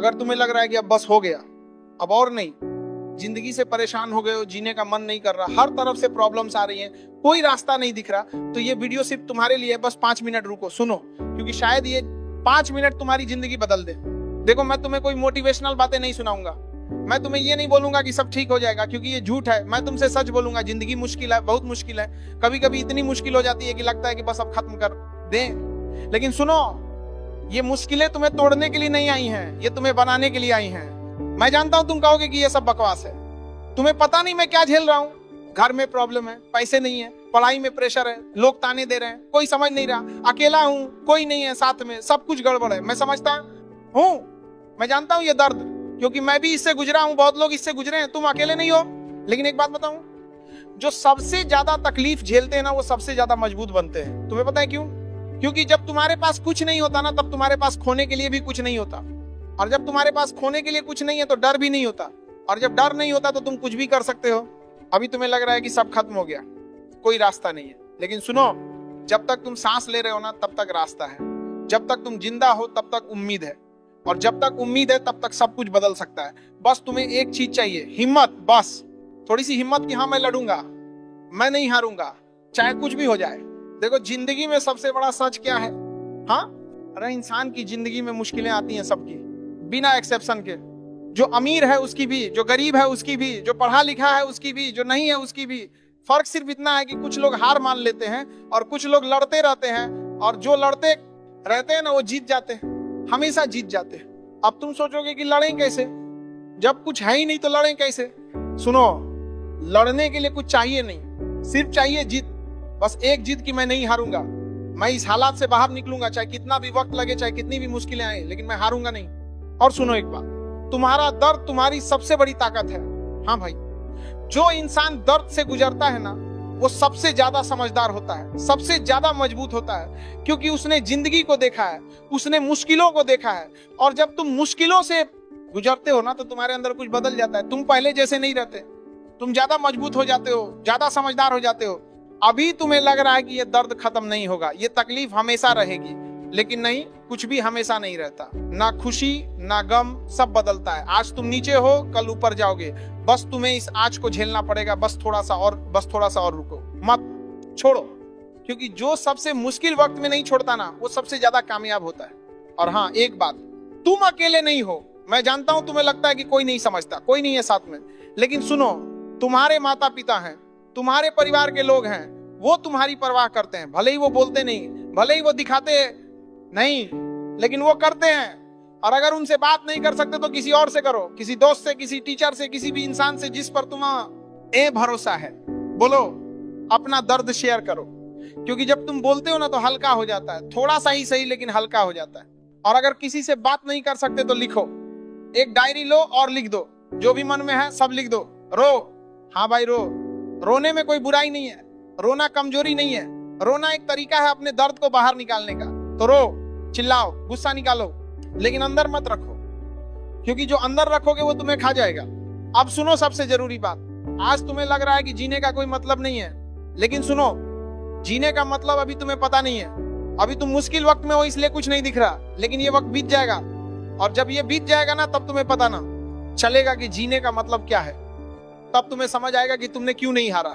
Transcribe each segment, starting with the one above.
अगर तुम्हें लग रहा है कि अब बस हो गया, अब और नहीं, जिंदगी से परेशान हो गए हो, जीने का मन नहीं कर रहा, हर तरफ से प्रॉब्लम्स आ रही हैं, कोई रास्ता नहीं दिख रहा, तो ये वीडियो सिर्फ तुम्हारे लिए है। बस 5 मिनट रुको, सुनो, क्योंकि शायद ये 5 मिनट तुम्हारी जिंदगी बदल दे। देखो, मैं तुम्हें कोई मोटिवेशनल बातें नहीं सुनाऊंगा, मैं तुम्हें ये नहीं बोलूंगा कि सब ठीक हो जाएगा, क्योंकि ये झूठ है। मैं तुमसे सच बोलूंगा, जिंदगी मुश्किल है, बहुत मुश्किल है, कभी कभी इतनी मुश्किल हो जाती है कि लगता है कि बस अब खत्म कर दें। लेकिन सुनो, ये मुश्किलें तुम्हें तोड़ने के लिए नहीं आई हैं, ये तुम्हें बनाने के लिए आई हैं। मैं जानता हूं तुम कहोगे कि ये सब बकवास है, तुम्हें पता नहीं मैं क्या झेल रहा हूं। घर में प्रॉब्लम है, पैसे नहीं है, पढ़ाई में प्रेशर है, लोग ताने दे रहे हैं, कोई समझ नहीं रहा, अकेला हूं, कोई नहीं है साथ में, सब कुछ गड़बड़ है। मैं समझता हूं, मैं जानता हूं ये दर्द, क्योंकि मैं भी इससे गुजरा हूं, बहुत लोग इससे गुजरे हैं, तुम अकेले नहीं हो। लेकिन एक बात बताऊं, जो सबसे ज्यादा तकलीफ झेलते हैं ना, वो सबसे ज्यादा मजबूत बनते हैं। तुम्हें पता है क्यों? क्योंकि जब तुम्हारे पास कुछ नहीं होता ना, तब तुम्हारे पास खोने के लिए भी कुछ नहीं होता, और जब तुम्हारे पास खोने के लिए कुछ नहीं है तो डर भी नहीं होता, और जब डर नहीं होता तो तुम कुछ भी कर सकते हो। अभी तुम्हें लग रहा है कि सब खत्म हो गया, कोई रास्ता नहीं है, लेकिन सुनो, जब तक तुम सांस ले रहे हो ना, तब तक रास्ता है, जब तक तुम जिंदा हो तब तक उम्मीद है, और जब तक उम्मीद है तब तक सब कुछ बदल सकता है। बस तुम्हें एक चीज चाहिए, हिम्मत, बस थोड़ी सी हिम्मत कि हाँ मैं लड़ूंगा, मैं नहीं हारूंगा, चाहे कुछ भी हो जाए। देखो, जिंदगी में सबसे बड़ा सच क्या है? हाँ, अरे इंसान की जिंदगी में मुश्किलें आती हैं सबकी, बिना एक्सेप्शन के, जो अमीर है उसकी भी, जो गरीब है उसकी भी, जो पढ़ा लिखा है उसकी भी, जो नहीं है उसकी भी। फर्क सिर्फ इतना है कि कुछ लोग हार मान लेते हैं और कुछ लोग लड़ते रहते हैं, और जो लड़ते रहते हैं ना, वो जीत जाते हैं, हमेशा जीत जाते हैं। अब तुम सोचोगे कि लड़ें कैसे, जब कुछ है ही नहीं तो लड़ें कैसे? सुनो, लड़ने के लिए कुछ चाहिए नहीं, सिर्फ चाहिए जीत। बस एक जीत की मैं नहीं हारूंगा, मैं इस हालात से बाहर निकलूंगा, चाहे कितना भी वक्त लगे, चाहे कितनी भी मुश्किलें आए, लेकिन मैं हारूंगा नहीं। और सुनो एक बात, तुम्हारा दर्द तुम्हारी सबसे बड़ी ताकत है। हाँ भाई, जो इंसान दर्द से गुजरता है ना, वो सबसे ज्यादा समझदार होता है, सबसे ज्यादा मजबूत होता है, क्योंकि उसने जिंदगी को देखा है, उसने मुश्किलों को देखा है। और जब तुम मुश्किलों से गुजरते हो ना, तो तुम्हारे अंदर कुछ बदल जाता है, तुम पहले जैसे नहीं रहते, तुम ज्यादा मजबूत हो जाते हो, ज्यादा समझदार हो जाते हो। अभी तुम्हें लग रहा है कि ये दर्द खत्म नहीं होगा, ये तकलीफ हमेशा रहेगी, लेकिन नहीं, कुछ भी हमेशा नहीं रहता, ना खुशी ना गम, सब बदलता है। आज तुम नीचे हो, कल ऊपर जाओगे, बस तुम्हें इस आज को झेलना पड़ेगा, बस थोड़ा सा और रुको, मत छोड़ो, क्योंकि जो सबसे मुश्किल वक्त में नहीं छोड़ता ना, वो सबसे ज्यादा कामयाब होता है। और हाँ, एक बात, तुम अकेले नहीं हो। मैं जानता हूं तुम्हें लगता है कि कोई नहीं समझता, कोई नहीं है साथ में, लेकिन सुनो, तुम्हारे माता पिता हैं, तुम्हारे परिवार के लोग हैं, वो तुम्हारी परवाह करते हैं। भले ही वो बोलते नहीं, भले ही वो दिखाते नहीं, लेकिन वो करते हैं। और अगर उनसे बात नहीं कर सकते तो किसी और से करो, किसी दोस्त से, किसी टीचर से, किसी भी इंसान से जिस पर तुम्हें भरोसा है, बोलो, अपना दर्द शेयर करो, क्योंकि जब तुम बोलते हो ना, तो हल्का हो जाता है, थोड़ा सा ही सही, लेकिन हल्का हो जाता है। और अगर किसी से बात नहीं कर सकते तो लिखो, एक डायरी लो और लिख दो, जो भी मन में है सब लिख दो, रो। हाँ भाई, रो, रोने में कोई बुराई नहीं है, रोना कमजोरी नहीं है, रोना एक तरीका है अपने दर्द को बाहर निकालने का। तो रो, चिल्लाओ, गुस्सा निकालो, लेकिन अंदर मत रखो, क्योंकि जो अंदर रखोगे वो तुम्हें खा जाएगा। अब सुनो सबसे जरूरी बात, आज तुम्हें लग रहा है कि जीने का कोई मतलब नहीं है, लेकिन सुनो, जीने का मतलब अभी तुम्हें पता नहीं है। अभी तुम मुश्किल वक्त में हो, इसलिए कुछ नहीं दिख रहा, लेकिन ये वक्त बीत जाएगा, और जब ये बीत जाएगा ना, तब तुम्हें पता ना चलेगा कि जीने का मतलब क्या है। तब तुम्हें समझ आएगा कि तुमने क्यों नहीं हारा,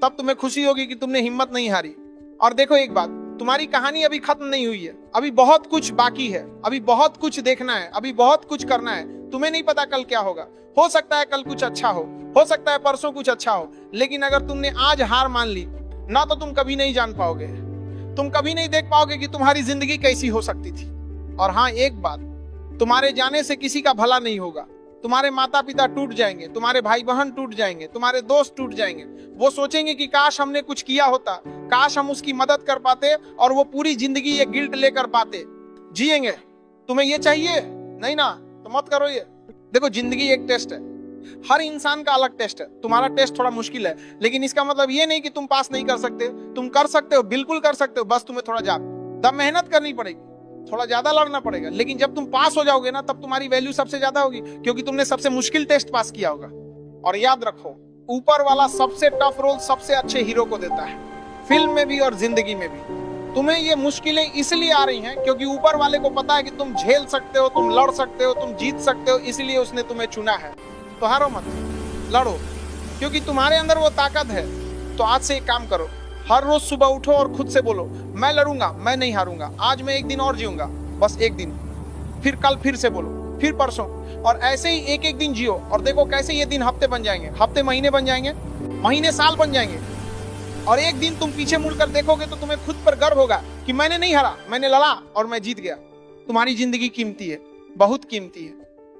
तब तुम्हें खुशी होगी कि तुमने हिम्मत नहीं हारी। और देखो एक बात, तुम्हारी कहानी अभी खत्म नहीं हुई है, अभी बहुत कुछ बाकी है, अभी बहुत कुछ देखना है, अभी बहुत कुछ करना है। तुम्हें नहीं पता कल क्या होगा, हो सकता है कल कुछ अच्छा हो सकता है परसों कुछ अच्छा हो, लेकिन अगर तुमने आज हार मान ली ना, तो तुम कभी नहीं जान पाओगे, तुम कभी नहीं देख पाओगे कि तुम्हारी जिंदगी कैसी हो सकती थी। और हाँ, एक बात, तुम्हारे जाने से किसी का भला नहीं होगा, तुम्हारे माता पिता टूट जाएंगे, तुम्हारे भाई बहन टूट जाएंगे, तुम्हारे दोस्त टूट जाएंगे, वो सोचेंगे कि काश हमने कुछ किया होता, काश हम उसकी मदद कर पाते, और वो पूरी जिंदगी ये गिल्ट लेकर पाते जिएंगे। तुम्हें ये चाहिए नहीं ना, तो मत करो ये। देखो, जिंदगी एक टेस्ट है, हर इंसान का अलग टेस्ट है, तुम्हारा टेस्ट थोड़ा मुश्किल है, लेकिन इसका मतलब ये नहीं कि तुम पास नहीं कर सकते, तुम कर सकते हो, बिल्कुल कर सकते हो, बस तुम्हें थोड़ा दम मेहनत करनी पड़ेगी, थोड़ा ज्यादा लड़ना पड़ेगा, लेकिन जब तुम पास हो जाओगे ना, तब तुम्हारी वैल्यू सबसे ज्यादा होगी, क्योंकि तुमने सबसे मुश्किल टेस्ट पास किया होगा। और याद रखो, ऊपर वाला सबसे टफ रोल सबसे अच्छे हीरो को देता है, फिल्म में भी और जिंदगी में भी। तुम्हें ये मुश्किलें इसलिए आ रही हैं क्योंकि ऊपर वाले को पता है कि तुम झेल सकते हो, तुम लड़ सकते हो, तुम जीत सकते हो, इसलिए उसने तुम्हें चुना है। तो हारो मत, लड़ो, क्योंकि तुम्हारे अंदर वो ताकत है। तो आज से एक काम करो, हर रोज सुबह उठो और खुद से बोलो, मैं लड़ूंगा, मैं नहीं हारूंगा, आज मैं एक दिन और जीऊंगा, बस एक दिन। फिर कल फिर से बोलो, फिर परसों, और ऐसे ही एक एक दिन जियो और देखो कैसे ये दिन हफ्ते बन जाएंगे, हफ्ते महीने बन जाएंगे, महीने साल बन जाएंगे। और एक दिन तुम पीछे मुड़कर देखोगे तो तुम्हें खुद पर गर्व होगा कि मैंने नहीं हारा, मैंने लड़ा और मैं जीत गया। तुम्हारी जिंदगी कीमती है, बहुत कीमती है,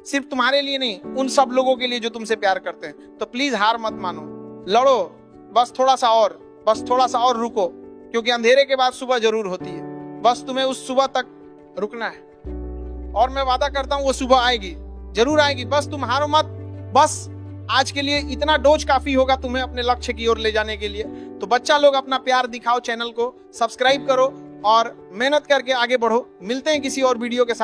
सिर्फ तुम्हारे लिए नहीं, उन सब लोगों के लिए जो तुमसे प्यार करते हैं। तो प्लीज हार मत मानो, लड़ो, बस थोड़ा सा और, बस थोड़ा सा और रुको, क्योंकि अंधेरे के बाद सुबह जरूर होती है। बस तुम्हें उस सुबह तक रुकना है और मैं वादा करता हूं वो सुबह आएगी, जरूर आएगी। बस तुम हारो मत, बस आज के लिए इतना डोज काफी होगा तुम्हें अपने लक्ष्य की ओर ले जाने के लिए। तो बच्चा लोग अपना प्यार दिखाओ, चैनल को सब्सक्राइब करो और मेहनत करके आगे बढ़ो। मिलते हैं किसी और वीडियो के साथ।